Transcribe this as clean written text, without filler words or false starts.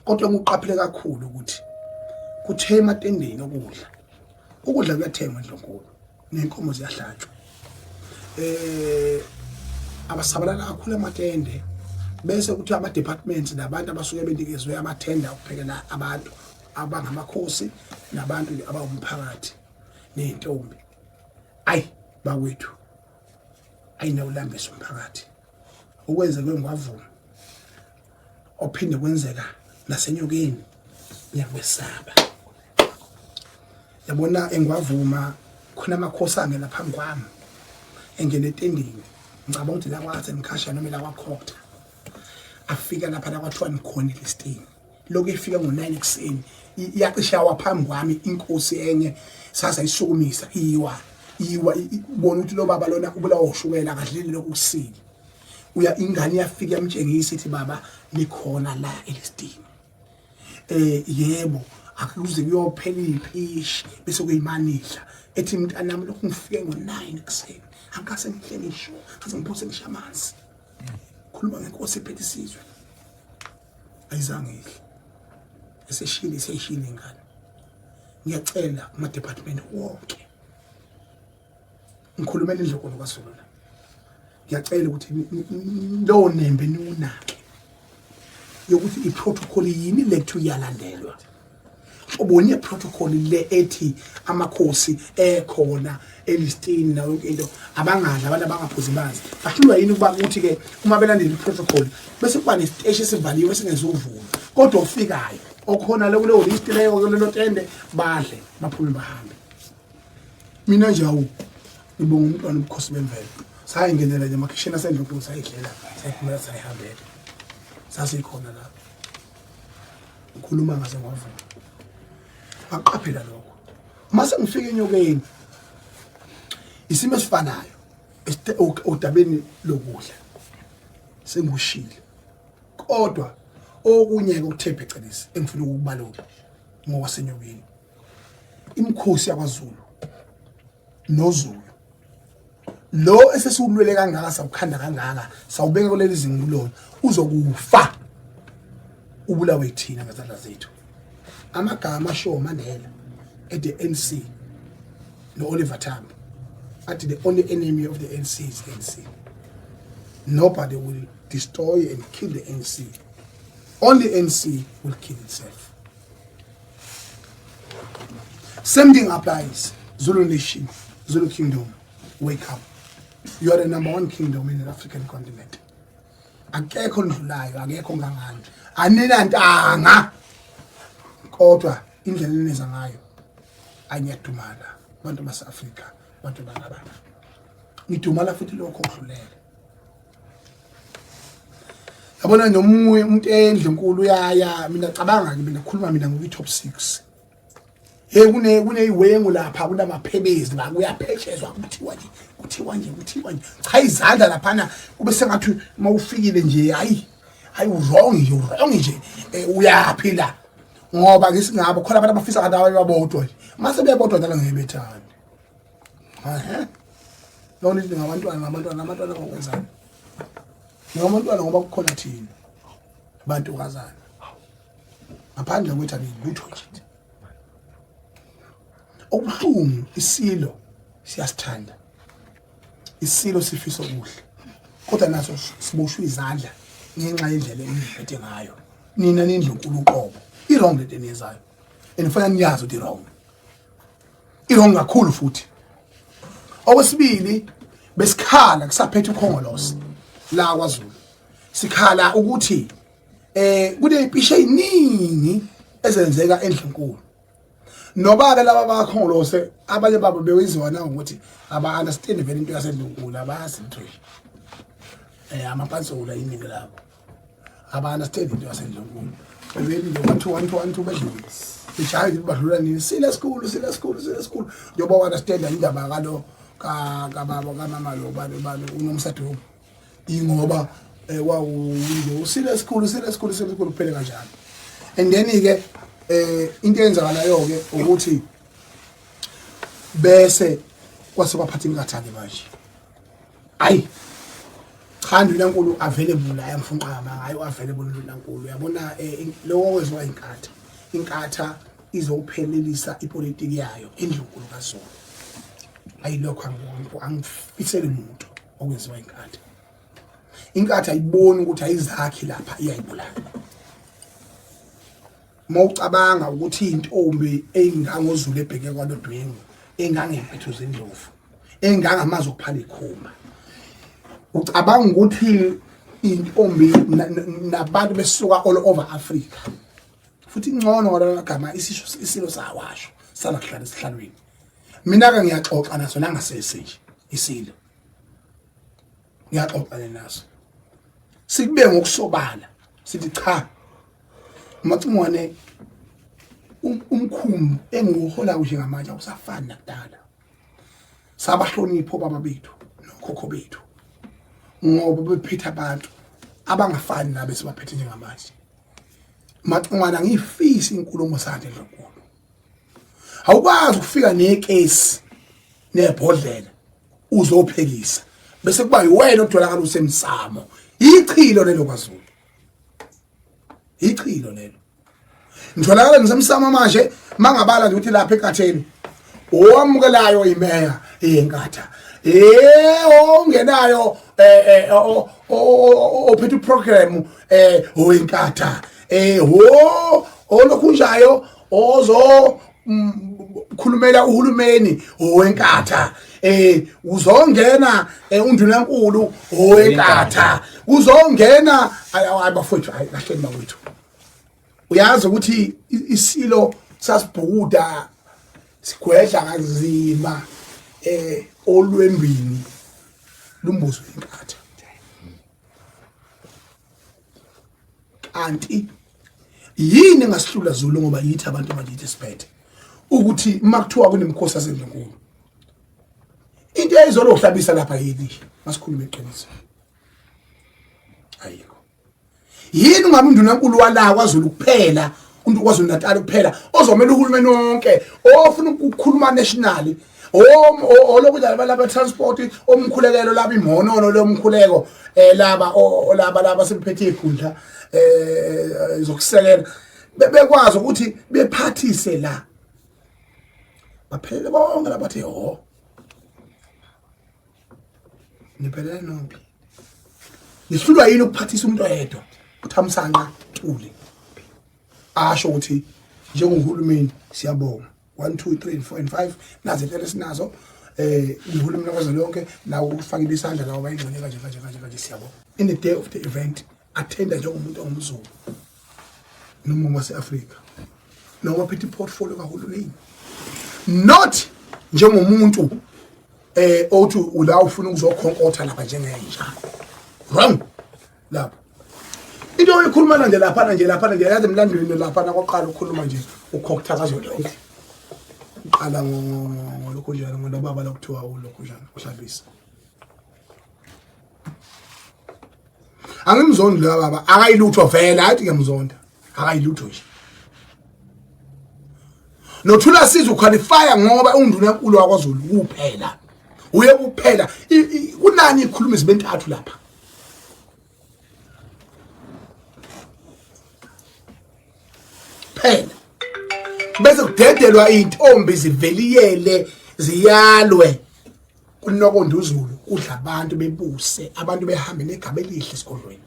kodwa ngiqaphele kakhulu ukuthi kuthe ematendeni ukudla kuyathengwa endlonkulu nenkomo ziyahlatshwa abasabalala kakhulu ematende bese kuthi ama departments nabantu abasuke benikezwe amathenda ukuphekela abantu abangamakhosi nabantu abawumphakathi nezintombi ayi bakwethu ayinawulambisa umphakathi ukwenza kwengwavuma ophinde kwenzeka nasenyokeni ngiyakwesaba yabona engwavuma khona amakhosi angena phambi kwami engene etendini ngicabanga ukuthi la kwaze ngikhasha noma la kwakhokta afika lapha la kwathiwa nikhona listing lokho efika ngo9 ekseni iyacisha waphambi kwami inkosi enye sasa isukumisa iwa ubona ukuthi lo baba lona ubulawa ushukela kadlile lokusiki uya ingane yafika yamtshengisa ithi baba likhona la elisting yebo akuze kuyophela ipishi bese kuyimanihla ethi mntanami lokhu ngifike ngo9 ekseni angase ngihlele isho ngaze ngiphose ngishamanzi khuluma ngenkosi ephethe isizwe ayizange eseshile ingane ngiyacela kuma department wonke ngikhulumela indlokolo kaSolona ngiyacela ukuthi lo nembe niwunake yokuthi iprotocol yini lethu yalandelwa ubonye protocol le ethi amakhosi ekhona elistini nayo yonke into abangadla abantu abangaphuzi imanzi bahlulwa yini ukuba ukuthi ke uma belandela iprotocol bese kuba nesiteshi esivaliwe singezuvuma kodwa ufikayo okhona le kuleyo list leyo kulelo tende badle baphume bahambe mina nje ngibonga umntwana ubukhosi bemvelo sayingenela nje emakhishini asendlonkulu sayidlela sayiphumela sayihambela sasikhona la ukhuluma ngaze ngwavuma aqaphela lokho mase ngifike enyokeni isimo esifanayo odabeni lokudla sengushile kodwa okunye ukuthepha ecelisi engifuna ukubalola ngowasenyokeni imkhosi yakwaZulu noZulu lo esesiulwele kangaka sawukhanda kangaka sawubeka kuleli zingulo uzokufa ubulawe thina ngazandla zethu amagama show Mandela at the NC no Oliver Tambo at the only enemy of the NC is the NC. Nobody will destroy and kill the NC. Only NC will kill itself. Same thing applies. Zulu nation, Zulu kingdom, wake up. You are the #1 kingdom in the African continent. Akekho ndlulayo, akekho ngangani. Anina ntanga. Kodwa indlela eneza ngayo anyadumala abantu base-Afrika, abantu bangabana. Ngidumala futhi lokho okudlulele. Yabona nomunye umuntu endlenkulu uyaya mina cabanga mina khuluma mina ngokuyi-top 6. Kuneyiwengu lapha kunamaphebezi la kuyapheshezwa kuthiwa nje cha izandla laphana kube sengathi mawufikile nje hayi wrong nje uyaphila ngoba ngisingabo khona abantu abafisa kanti ababodwa mase bebodwa dala ngebethani noma nithi ngabantwana ngokwenzana ngabantwana ngoba kukhona thina abantu kazana ngaphandle kwethu lutho nje okubuhlungu isilo siyasithanda isilo sifisa okuhle kodwa naso siboshwe izandla ngenxa yendlela eniphethe ngayo nina nindlunkulu uqobo i-wrong lento eniyenzayo enifanele niyazi ukuthi i-wrong kakhulu futhi okwesibili besikhala kusaphethe ukhongolosi la kwaZulu sikhala ukuthi kunezipishe eziningi ezenzeka endlunkulu noba ke laba bakhongolose abanye babo bewiziwa na ukuthi aba understand vele into yasendlunkulu abazi into amapansola iningi labo aba understand into yasendlunkulu bebeni nje 1 2 bedlule ijayi badlula nini sile school njoba understand indaba kalo kababa kamama lo bani unomsado ingoba wawulo usile school kuphela kanjalo and then ke into eyenzakalayo ke ukuthi bese kwase baphatha inkathake manje ayi cha ndunankulu available la yamfunqama ngayo available ndunankulu yabona lo wezwa inkatha izophelelisa ipolitiki yayo endlunkulu kaZulu ayilokho angifisele umuntu okwenziwa inkatha ayiboni ukuthi ayizakhi lapha iyayibulala mawucabanga ukuthi intombi engangozulu ebheke kwalodwengu engangempethu zendlovu engangamazi okuphala ikhuma ucabanga ukuthi intombi nabantu besuka all over Africa futhi ingcono ngala gama isilo sawasho salahlala esihlalweni mina ke ngiyaxoxa naso nangasese nje isilo ngiyaxoxa naso sikube ngokusobala sithi cha macingwane umkhumbi engihola nje ngamanje usafana nakudala sabahlonipho baba bethu nokhokho bethu ngoba bephethe abantu abangafani nabe sibaphethe njengamanje macingwana ngifisa inkulumo sande lokho awukwazi ukufika nekesi nebhodlela uzophekisa bese kuba yiwena odolakala usemsamo ichilo lelo kwaZulu ichilo lelo ngitholakala ngisemsamo manje mangabala nje ukuthi lapha ekatheni owamukelayo imeya enkatha ongenayo ophethe program oyinkatha olokhunjayo ozo khulumela uhulumeni owenkatha uzongena undunankulu owenkatha uzongena abafowethu ayilahleni bawethu uyazi ukuthi isilo sasibhukuda sigwedla kanzima olwembini lumbuzo wenkatha kanti yini ngasihlula Zulu ngoba yithi abantu bakithi siphethe ukuthi makuthiwa kunemkhosi yaseNdlunkulu into eyizohlabisa lapha yini masikhuluma iqiniso ayikho yini ngabe undunankulu wala kwaZulu kuphela umuntu kwaZulu Natal kuphela ozomela uhulumeni wonke ofuna ukukhuluma national olokudlala balaba transport omkhulekelo laba imhonono lomkhuleko laba sebephethe ikhundla zokusekela bekwazi ukuthi bephathise la baphelele bonke labathi niphelele nonke nihlulwa yini ukuphathisa umuntu oyedwa uthamsanqa Thuli asho ukuthi njengohulumeni siyabonga 1 2 3 4 and 5 nazo into esinazo uhulumeni wazolonke nawo ufakile isandla lawo bayingcone kanje siyabonga in the day of the event attenda njengomuntu ongumZulu noma waseAfrika noma phethe portfolio kahulumeni not njengomuntu othi ula ufuna ukuzokhonkotha lapha njengenja wrong lapha into oyikhuluma nje lapha yazi emlandweni lapha nakwaqala ukukhuluma nje ukhoktha kazolonke uqala ngolokho njalo ngoba baba lokuthiwa ulokho njalo uhlabisa angimzondi la baba akayilutho vela athi ngiyamzonda akayilutho nje nothula siza uqualify ngoba undunankulu wakwaZulu kuphela uye kuphela kunani ikhuluma izibentathu lapha phela bese kudedelwa intombi ziveliyele ziyalwe kunokonduzulu udla abantu bebuse abantu behambe negaba elihle esikolweni